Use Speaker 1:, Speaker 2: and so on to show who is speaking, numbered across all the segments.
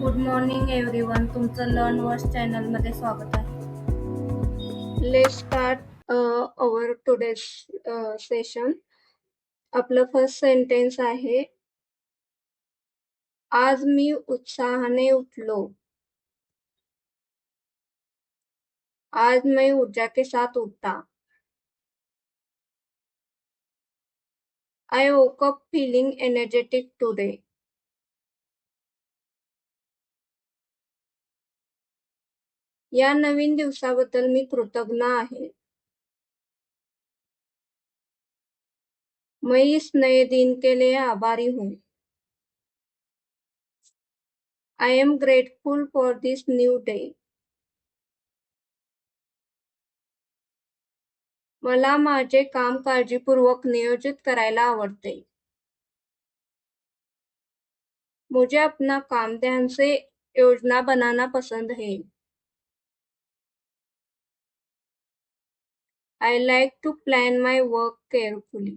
Speaker 1: Good morning everyone. तुमचं learn वर्स चॅनलमध्ये स्वागत आहे.
Speaker 2: Let's start our today's session. आपलं फर्स्ट सेंटेन्स आहे, आज मी उत्साहाने उठलो. आज मैं ऊर्जा के साथ उठा. I woke up feeling energetic today. या नवीन दिवसाबद्दल मी कृतज्ञ आहे. मैं इस नए दिन के लिए आभारी हूँ. I am grateful for this new day. मला माझे काम काळजीपूर्वक नियोजित करायला आवडते. मुझे अपना काम ध्यान से योजना बनाना पसंद है. I like to plan my work carefully.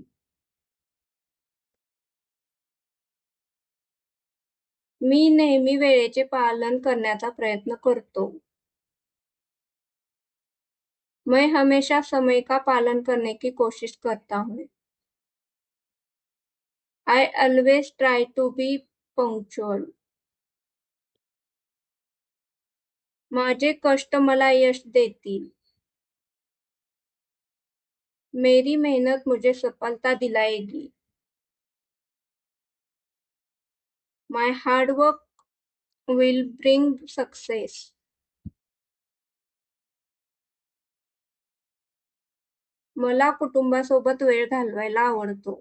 Speaker 2: मी नेहमी वेळेचे पालन करण्याचा प्रयत्न करतो. मैं हमेशा समय का पालन करने की कोशिश करता हूँ. I always try to be punctual. माझे कष्ट मला यश देतील. मेरी मेहनत मुझे सफलता दिलाएगी. My hard work will bring success. मला कुटुंबासोबत वेळ घालवायला आवडतो.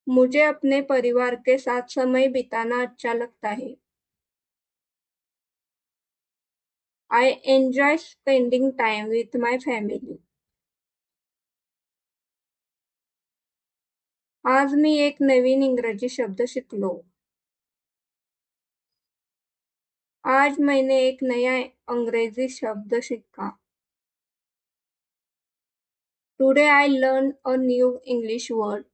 Speaker 2: मुझे अपने परिवार के साथ समय बिताना अच्छा लगता है. I enjoy spending time with my family. आज मी एक नवीन इंग्रजी शब्द शिकलो. आज मैंने एक नया अंग्रेजी शब्द सीखा. Today I learned a new English word.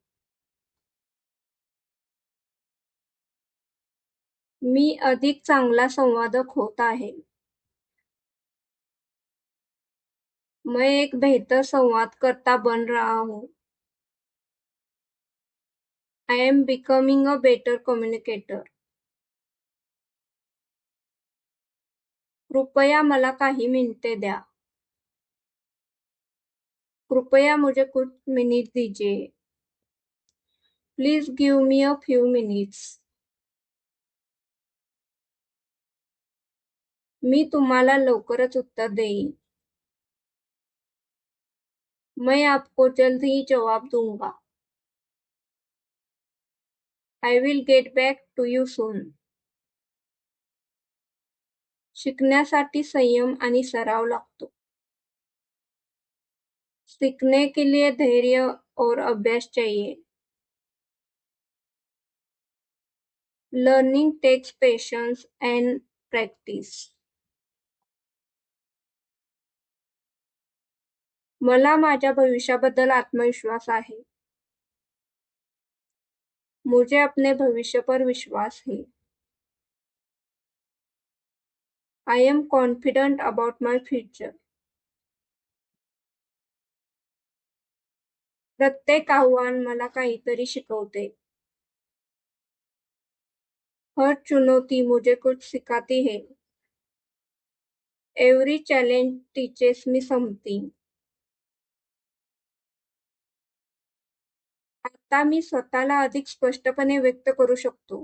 Speaker 2: मी अधिक चांगला संवादक होत आहे. मैं एक बेहतर संवादकर्ता बन रहा हूँ. I am becoming a better communicator. कृपया मला काही मिनिटे द्या. कृपया मुझे कुछ मिनट दीजिए. Please give me a few minutes. मी तुम्हाला लवकरच उत्तर देईन. मैं आपको जल्द ही जवाब दूंगा. I will get back to you soon. शिकण्यासाठी संयम आणि सराव लागतो. सीखने के लिए धैर्य और अभ्यास चाहिए. Learning takes patience and practice. मला माझ्या भविष्याबद्दल आत्मविश्वास आहे. मुझे अपने भविष्य पर विश्वास है. I am confident about my future. प्रत्येक आव्हान मला काहीतरी शिकवते. हर चुनौती मुझे कुछ सिखाती है. Every challenge teaches me something. आता मी स्वतःला अधिक स्पष्टपणे व्यक्त करू शकतो.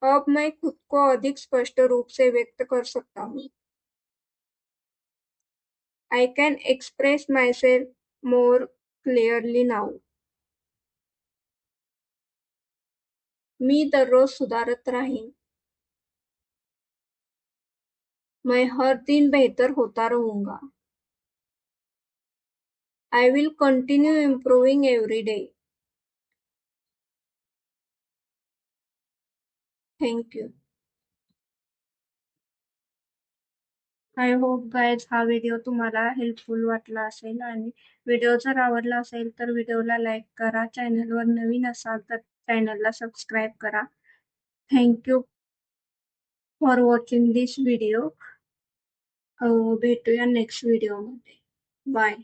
Speaker 2: अब मैं खुद को अधिक स्पष्ट रूप से व्यक्त कर सकता हूँ. I can express myself more clearly now. मी दररोज सुधारत राहीन. मैं हर दिन बेहतर होता रहूंगा. I will continue improving every day. Thank you. I hope guys हा व्हिडिओ तुम्हाला हेल्पफुल वाटला असेल आणि व्हिडिओ जर आवडला असेल तर व्हिडिओला लाईक करा. चॅनलवर नवीन असाल तर चॅनलला सबस्क्राईब करा. Thank you for watching this video. भेटूया नेक्स्ट व्हिडिओमध्ये. बाय.